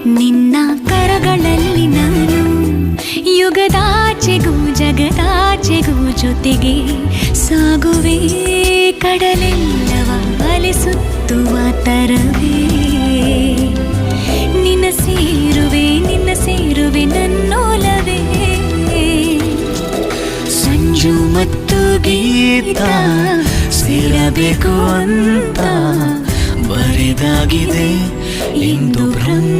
ನಿನ್ನ ಕರಗಳಲ್ಲಿ ನಾನು ಯುಗದಾಚೆಗೂ ಜಗದಾಚೆಗೂ ಜೊತೆಗೆ ಸಾಗುವೆ. ಕಡಲೆಲ್ಲವ ಅಲೆಸುತ್ತುವ ತರವೇ ನಿನ್ನ ಸೇರುವೆ ನನ್ನೋಲವೇ. ಸಂಜು ಮತ್ತು ಗೀತ ಸೇರಬೇಕು ಅಂತ ಬರೆದಾಗಿದೆ ಇಂದು ಬ್ರಹ್ಮ